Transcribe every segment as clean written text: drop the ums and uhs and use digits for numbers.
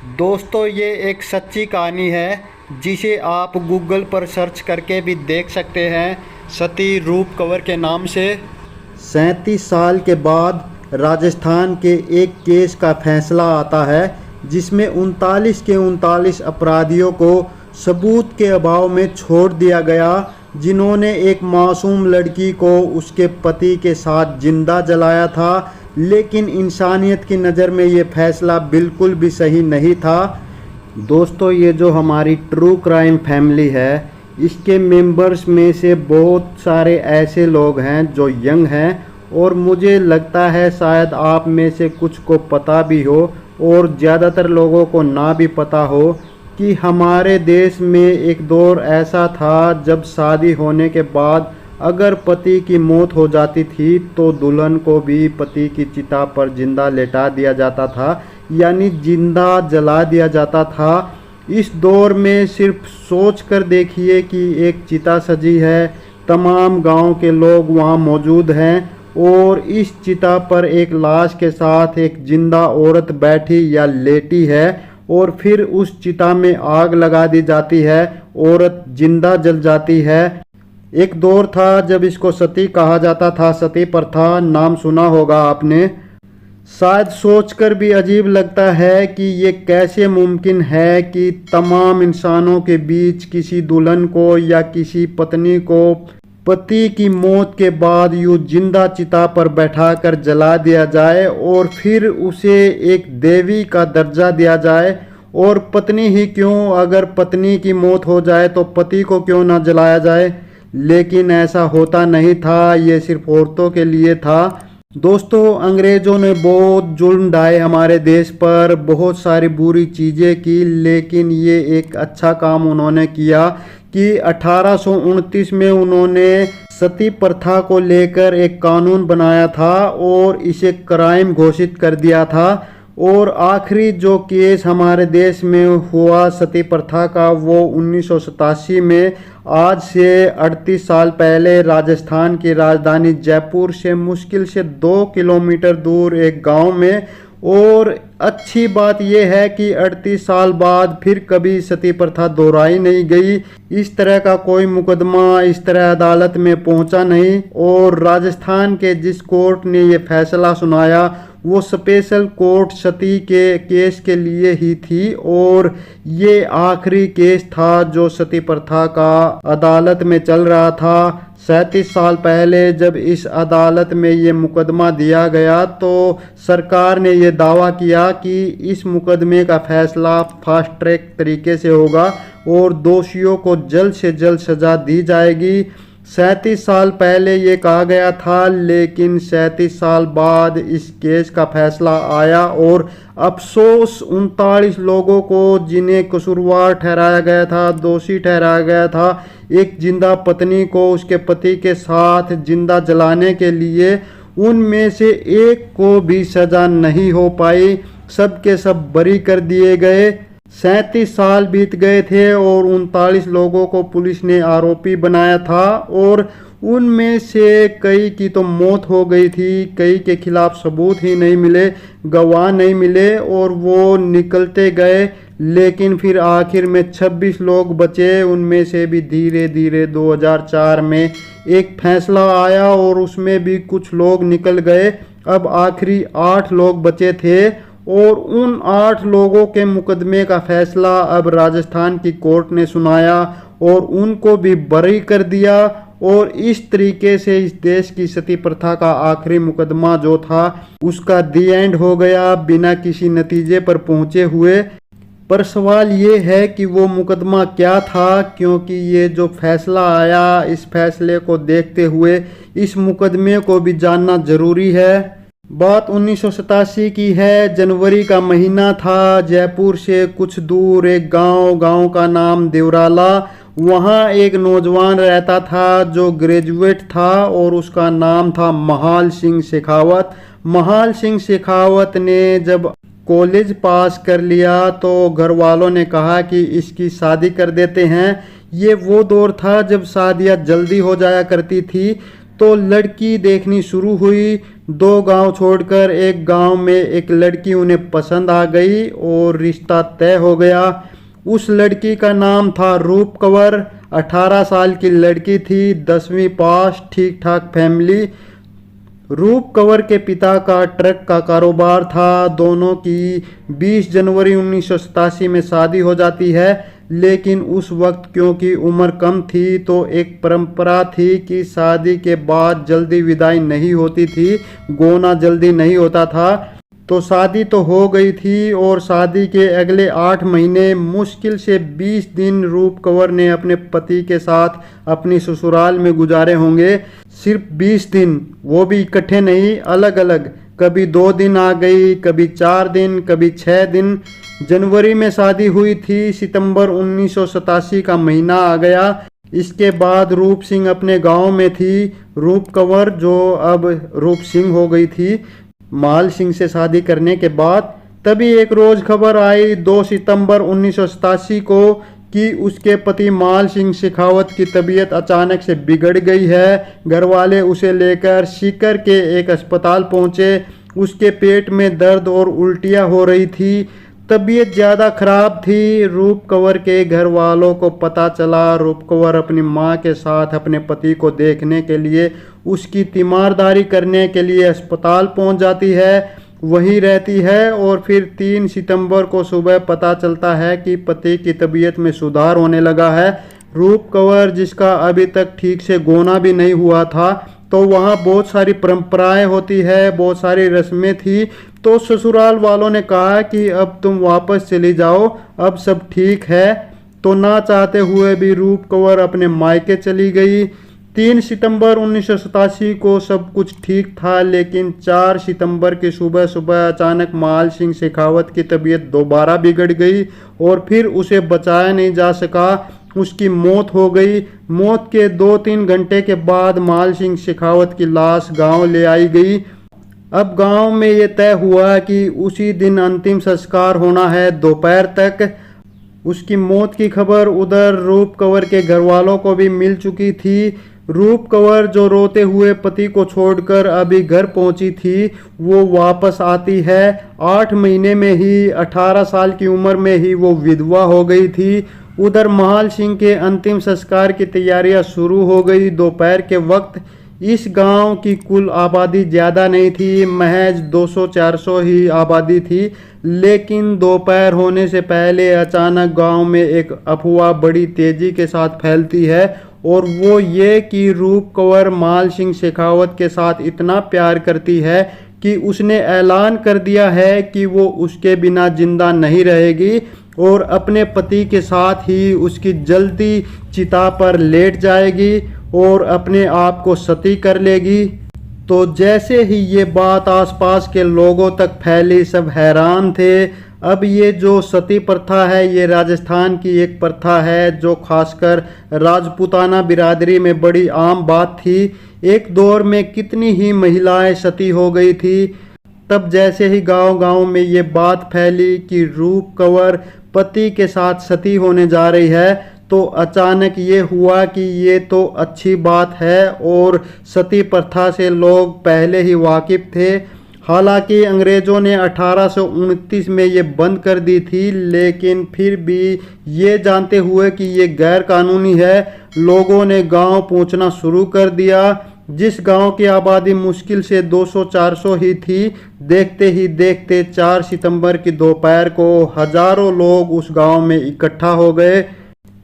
दोस्तों ये एक सच्ची कहानी है जिसे आप गूगल पर सर्च करके भी देख सकते हैं, सती रूप कंवर के नाम से। 37 साल के बाद राजस्थान के एक केस का फैसला आता है जिसमें 39 के 39 अपराधियों को सबूत के अभाव में छोड़ दिया गया, जिन्होंने एक मासूम लड़की को उसके पति के साथ जिंदा जलाया था। लेकिन इंसानियत की नज़र में ये फैसला बिल्कुल भी सही नहीं था। दोस्तों ये जो हमारी ट्रू क्राइम फैमिली है, इसके मेंबर्स में से बहुत सारे ऐसे लोग हैं जो यंग हैं, और मुझे लगता है शायद आप में से कुछ को पता भी हो और ज़्यादातर लोगों को ना भी पता हो कि हमारे देश में एक दौर ऐसा था जब शादी होने के बाद अगर पति की मौत हो जाती थी तो दुल्हन को भी पति की चिता पर जिंदा लेटा दिया जाता था, यानी जिंदा जला दिया जाता था। इस दौर में सिर्फ सोच कर देखिए कि एक चिता सजी है, तमाम गांव के लोग वहां मौजूद हैं और इस चिता पर एक लाश के साथ एक जिंदा औरत बैठी या लेटी है और फिर उस चिता में आग लगा दी जाती है, औरत जिंदा जल जाती है। एक दौर था जब इसको सती कहा जाता था, सती प्रथा, नाम सुना होगा आपने। शायद सोचकर भी अजीब लगता है कि ये कैसे मुमकिन है कि तमाम इंसानों के बीच किसी दुल्हन को या किसी पत्नी को पति की मौत के बाद यूं जिंदा चिता पर बैठाकर जला दिया जाए और फिर उसे एक देवी का दर्जा दिया जाए। और पत्नी ही क्यों, अगर पत्नी की मौत हो जाए तो पति को क्यों ना जलाया जाए। लेकिन ऐसा होता नहीं था, ये सिर्फ औरतों के लिए था। दोस्तों अंग्रेज़ों ने बहुत जुल्म ढाए हमारे देश पर, बहुत सारी बुरी चीज़ें की, लेकिन ये एक अच्छा काम उन्होंने किया कि 1829 में उन्होंने सती प्रथा को लेकर एक कानून बनाया था और इसे क्राइम घोषित कर दिया था। और आखिरी जो केस हमारे देश में हुआ सती प्रथा का, वो 1987 में, आज से 38 साल पहले, राजस्थान की राजधानी जयपुर से मुश्किल से 2 किलोमीटर दूर एक गांव में। और अच्छी बात यह है कि 38 साल बाद फिर कभी सती प्रथा दोहराई नहीं गई। इस तरह का कोई मुकदमा इस तरह अदालत में पहुंचा नहीं, और राजस्थान के जिस कोर्ट ने ये फैसला सुनाया वो स्पेशल कोर्ट सती के केस के लिए ही थी, और ये आखिरी केस था जो सती प्रथा का अदालत में चल रहा था। 37 साल पहले जब इस अदालत में ये मुकदमा दिया गया तो सरकार ने ये दावा किया कि इस मुकदमे का फैसला फास्ट ट्रैक तरीके से होगा और दोषियों को जल्द से जल्द सज़ा दी जाएगी। 37 साल पहले ये कहा गया था, लेकिन 37 साल बाद इस केस का फैसला आया और अफसोस 39 लोगों को जिन्हें कसूरवार ठहराया गया था, दोषी ठहराया गया था, एक जिंदा पत्नी को उसके पति के साथ जिंदा जलाने के लिए, उनमें से एक को भी सज़ा नहीं हो पाई। सब के सब बरी कर दिए गए। 37 साल बीत गए थे और 39 लोगों को पुलिस ने आरोपी बनाया था, और उनमें से कई की तो मौत हो गई थी, कई के खिलाफ सबूत ही नहीं मिले, गवाह नहीं मिले और वो निकलते गए। लेकिन फिर आखिर में 26 लोग बचे, उनमें से भी धीरे धीरे 2004 में एक फैसला आया और उसमें भी कुछ लोग निकल गए। अब आखिरी 8 लोग बचे थे और उन 8 लोगों के मुकदमे का फैसला अब राजस्थान की कोर्ट ने सुनाया और उनको भी बरी कर दिया। और इस तरीके से इस देश की सती प्रथा का आखिरी मुकदमा जो था उसका दी एंड हो गया, बिना किसी नतीजे पर पहुंचे हुए। पर सवाल ये है कि वो मुकदमा क्या था, क्योंकि ये जो फैसला आया, इस फैसले को देखते हुए इस मुकदमे को भी जानना ज़रूरी है। बात 1987 की है, जनवरी का महीना था। जयपुर से कुछ दूर एक गांव का नाम देवराला, वहां एक नौजवान रहता था जो ग्रेजुएट था और उसका नाम था महाल सिंह शेखावत। महाल सिंह शेखावत ने जब कॉलेज पास कर लिया तो घर वालों ने कहा कि इसकी शादी कर देते हैं। ये वो दौर था जब शादियां जल्दी हो जाया करती थी, तो लड़की देखनी शुरू हुई। 2 गांव छोड़कर एक गांव में एक लड़की उन्हें पसंद आ गई और रिश्ता तय हो गया। उस लड़की का नाम था रूप कंवर। 18 साल की लड़की थी, 10वीं पास, ठीक ठाक फैमिली। रूप कंवर के पिता का ट्रक का कारोबार था। दोनों की 20 जनवरी 1987 में शादी हो जाती है, लेकिन उस वक्त क्योंकि उम्र कम थी तो एक परंपरा थी कि शादी के बाद जल्दी विदाई नहीं होती थी, गोना जल्दी नहीं होता था। तो शादी तो हो गई थी और शादी के अगले 8 महीने, मुश्किल से 20 दिन रूप कंवर ने अपने पति के साथ अपनी ससुराल में गुजारे होंगे। सिर्फ 20 दिन, वो भी इकट्ठे नहीं, अलग अलग। कभी 2 दिन आ गई, कभी 4 दिन, कभी 6 दिन। जनवरी में शादी हुई थी, सितंबर 1987 का महीना आ गया। इसके बाद रूप सिंह अपने गांव में थी। रूप कंवर, जो अब रूप सिंह हो गई थी माल सिंह से शादी करने के बाद। तभी एक रोज खबर आई 2 सितंबर 1987 को कि उसके पति माल सिंह शेखावत की तबीयत अचानक से बिगड़ गई है। घर वाले उसे लेकर सीकर के एक अस्पताल पहुंचे। उसके पेट में दर्द और उल्टियां हो रही थी, तबीयत ज़्यादा खराब थी। रूप कंवर के घर वालों को पता चला। रूप कंवर अपनी मां के साथ अपने पति को देखने के लिए, उसकी तीमारदारी करने के लिए अस्पताल पहुंच जाती है, वहीं रहती है। और फिर 3 सितंबर को सुबह पता चलता है कि पति की तबीयत में सुधार होने लगा है। रूप कंवर, जिसका अभी तक ठीक से गोना भी नहीं हुआ था, तो वहाँ बहुत सारी परंपराएं होती है, बहुत सारी रस्में थी। तो ससुराल वालों ने कहा कि अब तुम वापस चली जाओ, अब सब ठीक है। तो ना चाहते हुए भी रूप कंवर अपने मायके चली गई। 3 सितंबर 1987 को सब कुछ ठीक था, लेकिन 4 सितंबर की सुबह सुबह अचानक माल सिंह शेखावत की तबीयत दोबारा बिगड़ गई और फिर उसे बचाया नहीं जा सका। उसकी मौत हो गई। मौत के 2-3 घंटे के बाद माल सिंह शेखावत की लाश गांव ले आई गई। अब गांव में ये तय हुआ कि उसी दिन अंतिम संस्कार होना है, दोपहर तक। उसकी मौत की खबर उधर रूप कंवर के घर वालों को भी मिल चुकी थी। रूप कंवर, जो रोते हुए पति को छोड़कर अभी घर पहुंची थी, वो वापस आती है। 8 महीने में ही, 18 साल की उम्र में ही वो विधवा हो गई थी। उधर माल सिंह के अंतिम संस्कार की तैयारियां शुरू हो गई दोपहर के वक्त। इस गांव की कुल आबादी ज़्यादा नहीं थी, महज 200-400 ही आबादी थी। लेकिन दोपहर होने से पहले अचानक गांव में एक अफवाह बड़ी तेज़ी के साथ फैलती है, और वो ये कि रूप कंवर माल सिंह शेखावत के साथ इतना प्यार करती है कि उसने ऐलान कर दिया है कि वो उसके बिना जिंदा नहीं रहेगी और अपने पति के साथ ही उसकी जलती चिता पर लेट जाएगी और अपने आप को सती कर लेगी। तो जैसे ही ये बात आसपास के लोगों तक फैली, सब हैरान थे। अब ये जो सती प्रथा है, ये राजस्थान की एक प्रथा है जो खासकर राजपूताना बिरादरी में बड़ी आम बात थी। एक दौर में कितनी ही महिलाएं सती हो गई थी। तब जैसे ही गांव-गांव में ये बात फैली कि रूप कंवर पति के साथ सती होने जा रही है, तो अचानक ये हुआ कि ये तो अच्छी बात है और सती प्रथा से लोग पहले ही वाकिफ थे। हालांकि अंग्रेज़ों ने 1829 में ये बंद कर दी थी, लेकिन फिर भी ये जानते हुए कि ये गैर कानूनी है, लोगों ने गांव पहुंचना शुरू कर दिया। जिस गांव की आबादी मुश्किल से 200-400 ही थी, देखते ही देखते 4 सितंबर की दोपहर को हजारों लोग उस गांव में इकट्ठा हो गए।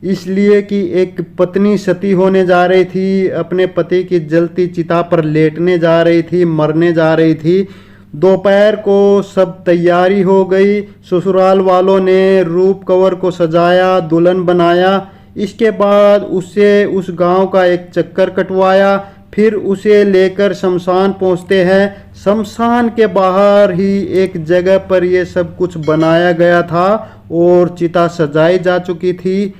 इसलिए कि एक पत्नी सती होने जा रही थी, अपने पति की जलती चिता पर लेटने जा रही थी, मरने जा रही थी। दोपहर को सब तैयारी हो गई। ससुराल वालों ने रूप कंवर को सजाया, दुल्हन बनाया। इसके बाद उससे उस गांव का एक चक्कर कटवाया। फिर उसे लेकर शमशान पहुंचते हैं। शमशान के बाहर ही एक जगह पर ये सब कुछ बनाया गया था और चिता सजाई जा चुकी थी।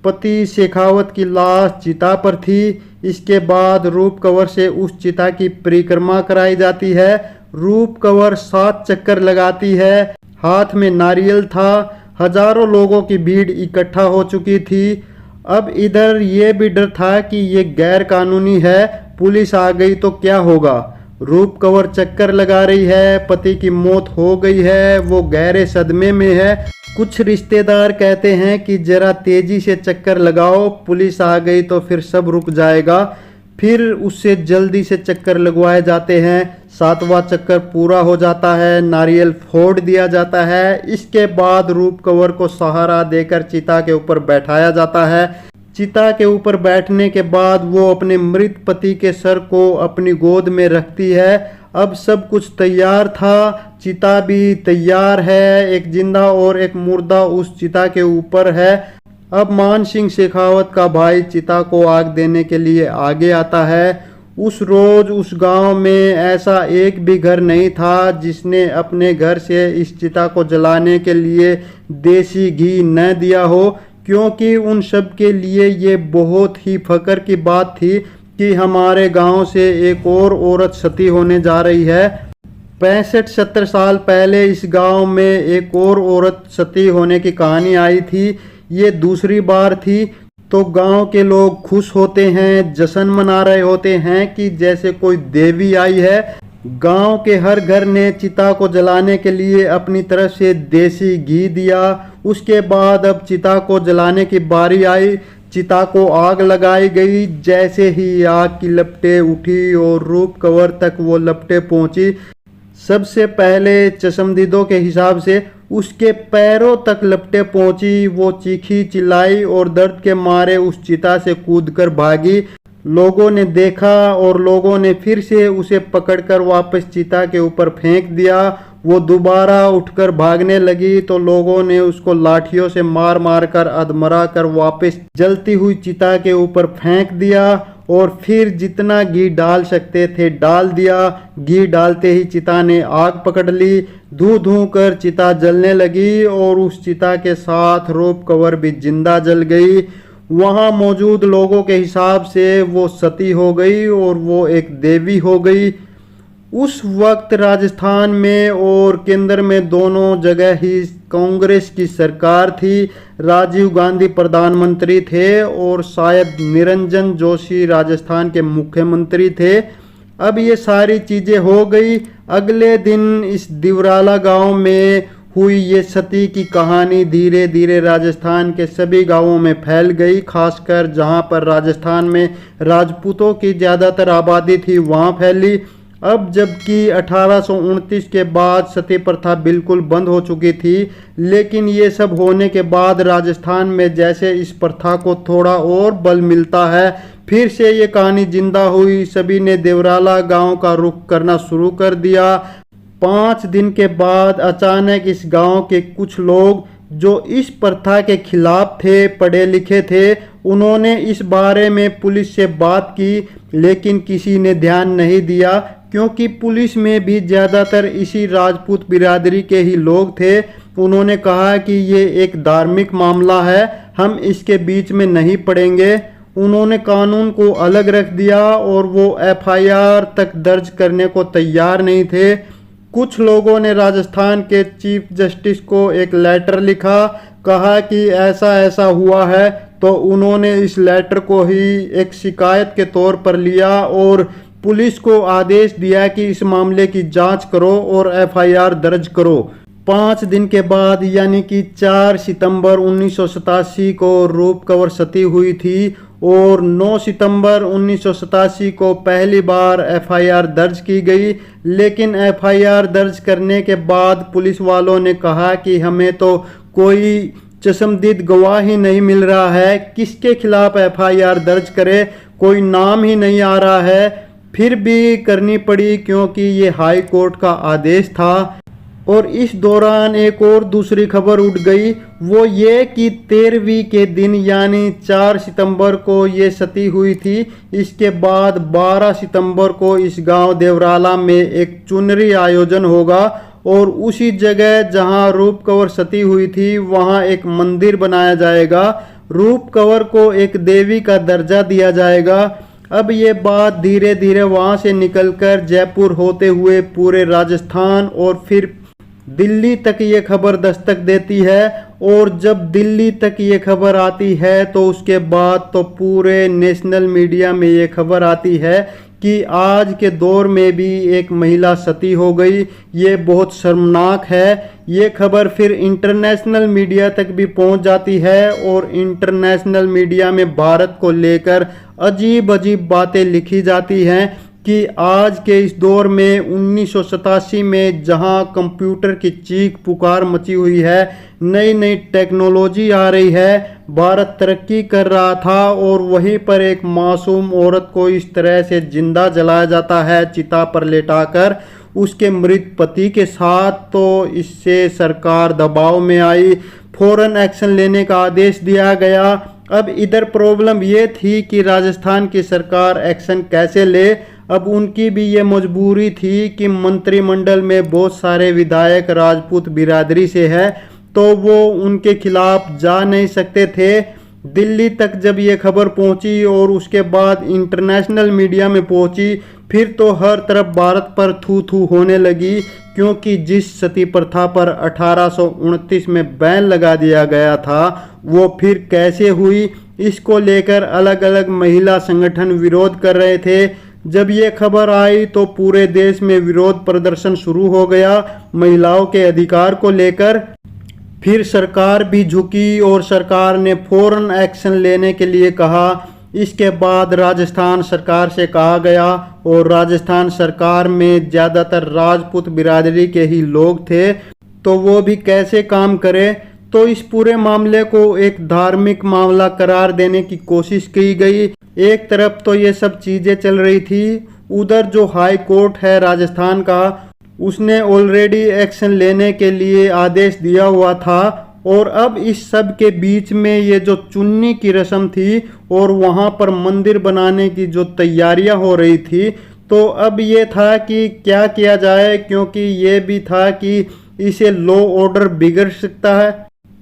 पति शेखावत की लाश चिता पर थी। इसके बाद रूप कंवर से उस चिता की परिक्रमा कराई जाती है। रूप कंवर 7 चक्कर लगाती है। हाथ में नारियल था। हजारों लोगों की भीड़ इकट्ठा हो चुकी थी। अब इधर ये भी डर था कि ये गैर कानूनी है, पुलिस आ गई तो क्या होगा। रूप कंवर चक्कर लगा रही है, पति की मौत हो गई है, वो गहरे सदमे में है। कुछ रिश्तेदार कहते हैं कि जरा तेजी से चक्कर लगाओ, पुलिस आ गई तो फिर सब रुक जाएगा। फिर उससे जल्दी से चक्कर लगवाए जाते हैं। 7वां चक्कर पूरा हो जाता है, नारियल फोड़ दिया जाता है। इसके बाद रूप कंवर को सहारा देकर चिता के ऊपर बैठाया जाता है। चिता के ऊपर बैठने के बाद वो अपने मृत पति के सर को अपनी गोद में रखती है। अब सब कुछ तैयार था, चिता भी तैयार है, एक जिंदा और एक मुर्दा उस चिता के ऊपर है। अब मान सिंह शेखावत का भाई चिता को आग देने के लिए आगे आता है। उस रोज उस गांव में ऐसा एक भी घर नहीं था जिसने अपने घर से इस चिता को जलाने के लिए देसी घी न दिया हो, क्योंकि उन सब के लिए ये बहुत ही फख्र की बात थी कि हमारे गांव से एक और औरत सती होने जा रही है। 65-70 साल पहले इस गांव में एक और औरत सती होने की कहानी आई थी, ये दूसरी बार थी। तो गांव के लोग खुश होते हैं, जश्न मना रहे होते हैं कि जैसे कोई देवी आई है। गांव के हर घर ने चिता को जलाने के लिए अपनी तरफ से देसी घी दिया। उसके बाद अब चिता को जलाने की बारी आई। चिता को आग लगाई गई। जैसे ही आग की लपटें उठी और रूप कंवर तक वो लपटें पहुंची, सबसे पहले चश्मदीदों के हिसाब से उसके पैरों तक लपटें पहुंची। वो चीखी चिल्लाई और दर्द के मारे उस चिता से कूदकर भागी। लोगों ने देखा और लोगों ने फिर से उसे पकड़कर वापस चिता के ऊपर फेंक दिया। वो दोबारा उठकर भागने लगी तो लोगों ने उसको लाठियों से मार मार कर अधमरा कर वापस जलती हुई चिता के ऊपर फेंक दिया और फिर जितना घी डाल सकते थे डाल दिया। घी डालते ही चिता ने आग पकड़ ली। धू धू कर चिता जलने लगी और उस चिता के साथ रूप कंवर भी जिंदा जल गई। वहां मौजूद लोगों के हिसाब से वो सती हो गई और वो एक देवी हो गई। उस वक्त राजस्थान में और केंद्र में दोनों जगह ही कांग्रेस की सरकार थी। राजीव गांधी प्रधानमंत्री थे और शायद निरंजन जोशी राजस्थान के मुख्यमंत्री थे। अब ये सारी चीजें हो गई। अगले दिन इस दिवराला गांव में हुई ये सती की कहानी धीरे धीरे राजस्थान के सभी गांवों में फैल गई, खासकर जहां पर राजस्थान में राजपूतों की ज़्यादातर आबादी थी वहां फैली। अब जबकि 1829 के बाद सती प्रथा बिल्कुल बंद हो चुकी थी, लेकिन ये सब होने के बाद राजस्थान में जैसे इस प्रथा को थोड़ा और बल मिलता है, फिर से ये कहानी जिंदा हुई। सभी ने देवराला गांव का रुख करना शुरू कर दिया। 5 दिन के बाद अचानक इस गांव के कुछ लोग जो इस प्रथा के खिलाफ थे, पढ़े लिखे थे, उन्होंने इस बारे में पुलिस से बात की, लेकिन किसी ने ध्यान नहीं दिया क्योंकि पुलिस में भी ज़्यादातर इसी राजपूत बिरादरी के ही लोग थे। उन्होंने कहा कि ये एक धार्मिक मामला है, हम इसके बीच में नहीं पड़ेंगे। उन्होंने कानून को अलग रख दिया और वो FIR तक दर्ज करने को तैयार नहीं थे। कुछ लोगों ने राजस्थान के चीफ जस्टिस को एक लेटर लिखा, कहा कि ऐसा ऐसा हुआ है, तो उन्होंने इस लेटर को ही एक शिकायत के तौर पर लिया और पुलिस को आदेश दिया कि इस मामले की जांच करो और FIR दर्ज करो। 5 दिन के बाद यानी कि 4 सितंबर 1987 को रूप कंवर सती हुई थी और 9 सितंबर 1987 को पहली बार FIR दर्ज की गई। लेकिन FIR दर्ज करने के बाद पुलिस वालों ने कहा कि हमें तो कोई चश्मदीद गवाह ही नहीं मिल रहा है, किसके खिलाफ FIR दर्ज करे, कोई नाम ही नहीं आ रहा है। फिर भी करनी पड़ी क्योंकि ये हाई कोर्ट का आदेश था। और इस दौरान एक और दूसरी खबर उठ गई, वो ये कि 13वीं के दिन यानी 4 सितंबर को ये सती हुई थी। इसके बाद 12 सितंबर को इस गांव देवराला में एक चुनरी आयोजन होगा और उसी जगह जहां रूप कंवर सती हुई थी वहां एक मंदिर बनाया जाएगा। रूप कंवर को एक देवी का दर्जा दिया जाएगा। अब ये बात धीरे धीरे वहां से निकलकर जयपुर होते हुए पूरे राजस्थान और फिर दिल्ली तक ये खबर दस्तक देती है। और जब दिल्ली तक ये खबर आती है तो उसके बाद तो पूरे नेशनल मीडिया में ये खबर आती है कि आज के दौर में भी एक महिला सती हो गई। ये बहुत शर्मनाक है। ये खबर फिर इंटरनेशनल मीडिया तक भी पहुंच जाती है और इंटरनेशनल मीडिया में भारत को लेकर अजीब अजीब बातें लिखी जाती हैं कि आज के इस दौर में 1987 में जहां कंप्यूटर की चीख पुकार मची हुई है, नई नई टेक्नोलॉजी आ रही है, भारत तरक्की कर रहा था और वहीं पर एक मासूम औरत को इस तरह से जिंदा जलाया जाता है चिता पर लेटाकर उसके मृत पति के साथ। तो इससे सरकार दबाव में आई, फौरन एक्शन लेने का आदेश दिया गया। अब इधर प्रॉब्लम ये थी कि राजस्थान की सरकार एक्शन कैसे ले। अब उनकी भी ये मजबूरी थी कि मंत्रिमंडल में बहुत सारे विधायक राजपूत बिरादरी से है, तो वो उनके खिलाफ जा नहीं सकते थे। दिल्ली तक जब ये खबर पहुंची और उसके बाद इंटरनेशनल मीडिया में पहुंची, फिर तो हर तरफ भारत पर थू थू होने लगी, क्योंकि जिस सती प्रथा पर 1829 में बैन लगा दिया गया था वो फिर कैसे हुई, इसको लेकर अलग अलग महिला संगठन विरोध कर रहे थे। जब ये खबर आई तो पूरे देश में विरोध प्रदर्शन शुरू हो गया महिलाओं के अधिकार को लेकर। फिर सरकार भी झुकी और सरकार ने फौरन एक्शन लेने के लिए कहा। इसके बाद राजस्थान सरकार से कहा गया और राजस्थान सरकार में ज़्यादातर राजपूत बिरादरी के ही लोग थे, तो वो भी कैसे काम करे। तो इस पूरे मामले को एक धार्मिक मामला करार देने की कोशिश की गई। एक तरफ तो ये सब चीज़ें चल रही थी, उधर जो हाई कोर्ट है राजस्थान का, उसने ऑलरेडी एक्शन लेने के लिए आदेश दिया हुआ था। और अब इस सब के बीच में ये जो चुन्नी की रस्म थी और वहाँ पर मंदिर बनाने की जो तैयारियां हो रही थी, तो अब ये था कि क्या किया जाए, क्योंकि ये भी था कि इसे लॉ ऑर्डर बिगड़ सकता है।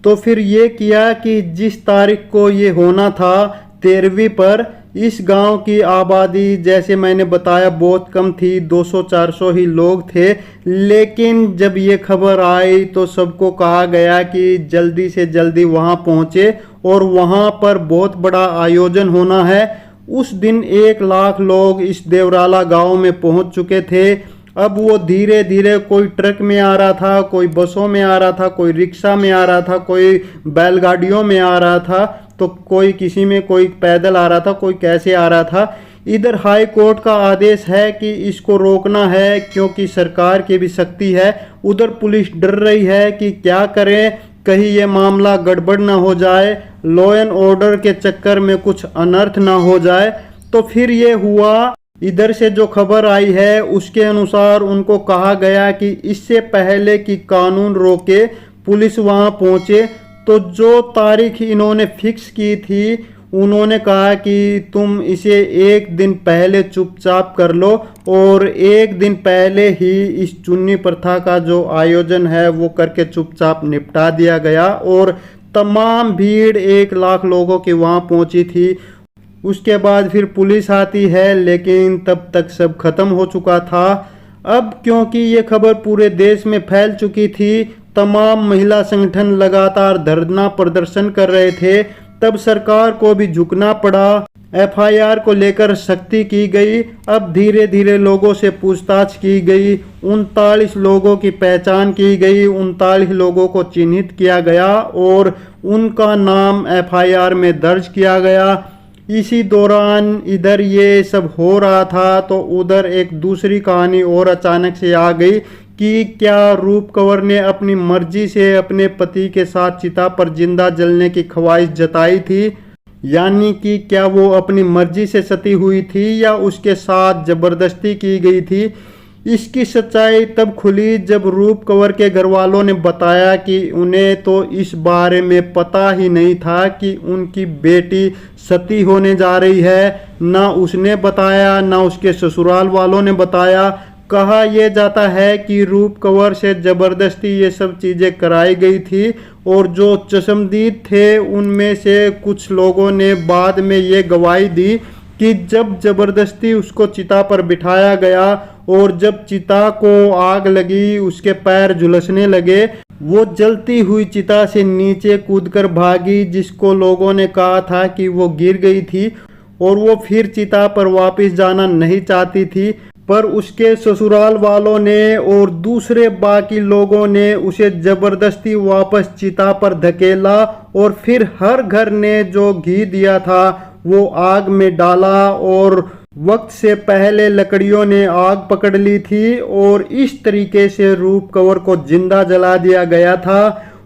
तो फिर ये किया कि जिस तारीख को ये होना था 13वीं पर, इस गांव की आबादी जैसे मैंने बताया बहुत कम थी, 200-400 ही लोग थे। लेकिन जब ये खबर आई तो सबको कहा गया कि जल्दी से जल्दी वहां पहुंचे और वहां पर बहुत बड़ा आयोजन होना है। उस दिन 1 लाख लोग इस देवराला गांव में पहुंच चुके थे। अब वो धीरे धीरे, कोई ट्रक में आ रहा था, कोई बसों में आ रहा था, कोई रिक्शा में आ रहा था, कोई बैलगाड़ियों में आ रहा था, तो कोई किसी में, कोई पैदल आ रहा था, कोई कैसे आ रहा था। इधर हाई कोर्ट का आदेश है कि इसको रोकना है क्योंकि सरकार की भी शक्ति है। उधर पुलिस डर रही है कि क्या करें, कहीं ये मामला गड़बड़ ना हो जाए, लॉ एंड ऑर्डर के चक्कर में कुछ अनर्थ ना हो जाए। तो फिर ये हुआ, इधर से जो खबर आई है उसके अनुसार उनको कहा गया कि इससे पहले कि कानून रोके पुलिस वहां पहुंचे, तो जो तारीख इन्होंने फिक्स की थी उन्होंने कहा कि तुम इसे 1 दिन पहले चुपचाप कर लो, और 1 दिन पहले ही इस चुन्नी प्रथा का जो आयोजन है वो करके चुपचाप निपटा दिया गया। और तमाम भीड़ 1 लाख लोगों की वहां पहुंची थी। उसके बाद फिर पुलिस आती है, लेकिन तब तक सब खत्म हो चुका था। अब क्योंकि ये खबर पूरे देश में फैल चुकी थी, तमाम महिला संगठन लगातार धरना प्रदर्शन कर रहे थे, तब सरकार को भी झुकना पड़ा। एफआईआर को लेकर सख्ती की गई। अब धीरे धीरे लोगों से पूछताछ की गई। 39 लोगों की पहचान की गई, 39 लोगों को चिन्हित किया गया और उनका नाम एफआईआर में दर्ज किया गया। इसी दौरान इधर ये सब हो रहा था तो उधर एक दूसरी कहानी और अचानक से आ गई कि क्या रूप कंवर ने अपनी मर्जी से अपने पति के साथ चिता पर जिंदा जलने की ख्वाहिश जताई थी, यानी कि क्या वो अपनी मर्जी से सती हुई थी या उसके साथ जबरदस्ती की गई थी। इसकी सच्चाई तब खुली जब रूप कंवर के घर वालों ने बताया कि उन्हें तो इस बारे में पता ही नहीं था कि उनकी बेटी सती होने जा रही है। ना उसने बताया, ना उसके ससुराल वालों ने बताया। कहा यह जाता है कि रूप कंवर से जबरदस्ती ये सब चीज़ें कराई गई थी और जो चश्मदीद थे उनमें से कुछ लोगों ने बाद में ये गवाही दी कि जब जबरदस्ती उसको चिता पर बिठाया गया और जब चिता को आग लगी, उसके पैर झुलसने लगे, वो जलती हुई चिता से नीचे कूदकर भागी, जिसको लोगों ने कहा था कि वो गिर गई थी। और वो फिर चिता पर वापस जाना नहीं चाहती थी, पर उसके ससुराल वालों ने और दूसरे बाकी लोगों ने उसे जबरदस्ती वापस चिता पर धकेला और फिर हर घर ने जो घी दिया था वो आग में डाला और वक्त से पहले लकड़ियों ने आग पकड़ ली थी और इस तरीके से रूप कंवर को जिंदा जला दिया गया था।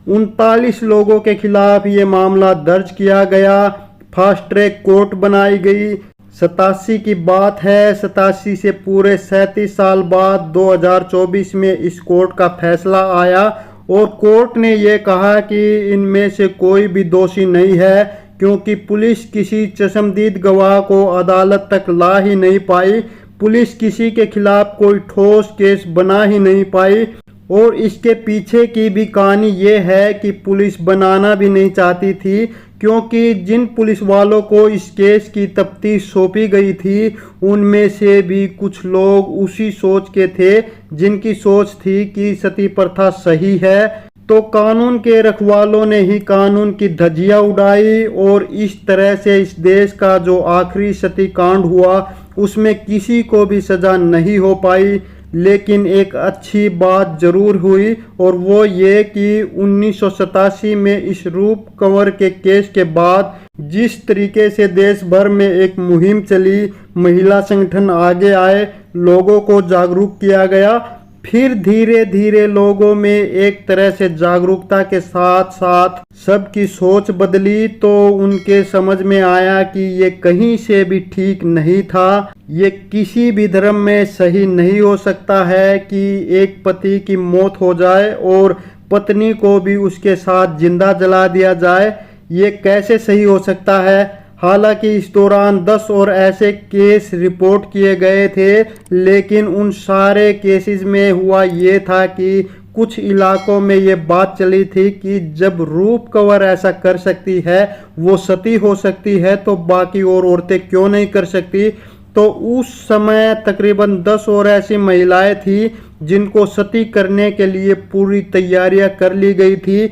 39 लोगों के खिलाफ ये मामला दर्ज किया गया। फास्ट ट्रैक कोर्ट बनाई गई। 87 की बात है। 87 से पूरे 37 साल बाद 2024 में इस कोर्ट का फैसला आया और कोर्ट ने यह कहा कि इनमें से कोई भी दोषी नहीं है, क्योंकि पुलिस किसी चश्मदीद गवाह को अदालत तक ला ही नहीं पाई। पुलिस किसी के खिलाफ कोई ठोस केस बना ही नहीं पाई और इसके पीछे की भी कहानी ये है कि पुलिस बनाना भी नहीं चाहती थी, क्योंकि जिन पुलिस वालों को इस केस की तफ्तीश सौंपी गई थी उनमें से भी कुछ लोग उसी सोच के थे जिनकी सोच थी कि सती प्रथा सही है। तो कानून के रखवालों ने ही कानून की धज्जियां उड़ाई और इस तरह से इस देश का जो आखिरी सती कांड हुआ उसमें किसी को भी सजा नहीं हो पाई। लेकिन एक अच्छी बात जरूर हुई और वो ये कि 1987 में इस रूप कंवर के केस के बाद जिस तरीके से देश भर में एक मुहिम चली, महिला संगठन आगे आए, लोगों को जागरूक किया गया, फिर धीरे धीरे लोगों में एक तरह से जागरूकता के साथ साथ सबकी सोच बदली, तो उनके समझ में आया कि ये कहीं से भी ठीक नहीं था। ये किसी भी धर्म में सही नहीं हो सकता है कि एक पति की मौत हो जाए और पत्नी को भी उसके साथ जिंदा जला दिया जाए। ये कैसे सही हो सकता है? हालांकि इस दौरान 10 और ऐसे केस रिपोर्ट किए गए थे, लेकिन उन सारे केसेस में हुआ ये था कि कुछ इलाकों में ये बात चली थी कि जब रूप कंवर ऐसा कर सकती है, वो सती हो सकती है, तो बाकी और औरतें क्यों नहीं कर सकती। तो उस समय तकरीबन 10 और ऐसी महिलाएं थी जिनको सती करने के लिए पूरी तैयारियां कर ली गई थी,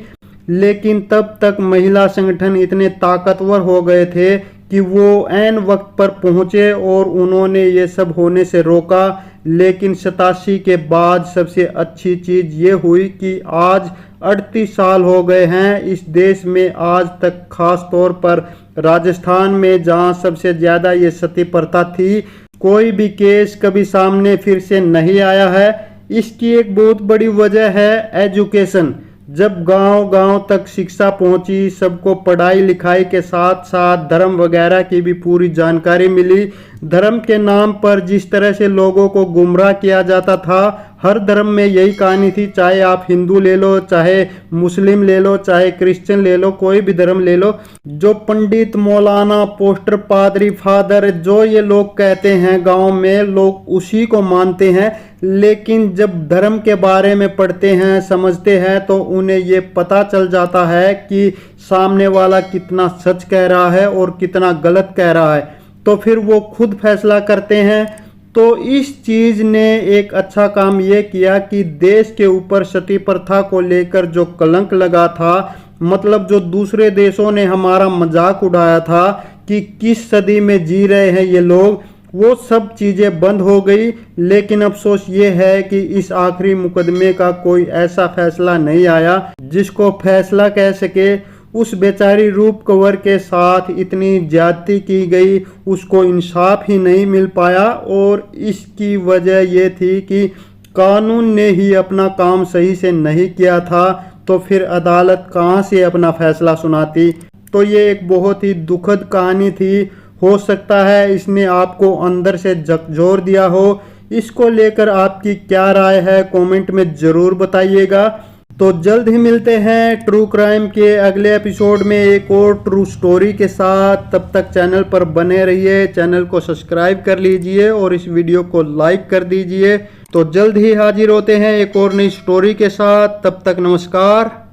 लेकिन तब तक महिला संगठन इतने ताकतवर हो गए थे कि वो ऐन वक्त पर पहुंचे और उन्होंने ये सब होने से रोका। लेकिन 87 के बाद सबसे अच्छी चीज ये हुई कि आज 38 साल हो गए हैं इस देश में आज तक, खास तौर पर राजस्थान में जहां सबसे ज्यादा ये सती प्रथा थी, कोई भी केस कभी सामने फिर से नहीं आया है। इसकी एक बहुत बड़ी वजह है एजुकेशन। जब गांव-गांव तक शिक्षा पहुंची, सबको पढ़ाई लिखाई के साथ साथ धर्म वगैरह की भी पूरी जानकारी मिली। धर्म के नाम पर जिस तरह से लोगों को गुमराह किया जाता था, हर धर्म में यही कहानी थी, चाहे आप हिंदू ले लो, चाहे मुस्लिम ले लो, चाहे क्रिश्चियन ले लो, कोई भी धर्म ले लो, जो पंडित, मौलाना, पोस्टर, पादरी, फादर, जो ये लोग कहते हैं गांव में, लोग उसी को मानते हैं। लेकिन जब धर्म के बारे में पढ़ते हैं, समझते हैं, तो उन्हें ये पता चल जाता है कि सामने वाला कितना सच कह रहा है और कितना गलत कह रहा है, तो फिर वो खुद फैसला करते हैं। तो इस चीज ने एक अच्छा काम ये किया कि देश के ऊपर सती प्रथा को लेकर जो कलंक लगा था, मतलब जो दूसरे देशों ने हमारा मजाक उड़ाया था कि किस सदी में जी रहे हैं ये लोग, वो सब चीजें बंद हो गई। लेकिन अफसोस ये है कि इस आखिरी मुकदमे का कोई ऐसा फैसला नहीं आया जिसको फैसला कह सके। उस बेचारी रूप कंवर के साथ इतनी ज्यादती की गई, उसको इंसाफ ही नहीं मिल पाया और इसकी वजह ये थी कि कानून ने ही अपना काम सही से नहीं किया था, तो फिर अदालत कहाँ से अपना फैसला सुनाती। तो ये एक बहुत ही दुखद कहानी थी। हो सकता है इसने आपको अंदर से झकझोर दिया हो। इसको लेकर आपकी क्या राय है, कमेंट में ज़रूर बताइएगा। तो जल्द ही मिलते हैं ट्रू क्राइम के अगले एपिसोड में एक और ट्रू स्टोरी के साथ। तब तक चैनल पर बने रहिए, चैनल को सब्सक्राइब कर लीजिए और इस वीडियो को लाइक कर दीजिए। तो जल्द ही हाजिर होते हैं एक और नई स्टोरी के साथ। तब तक नमस्कार।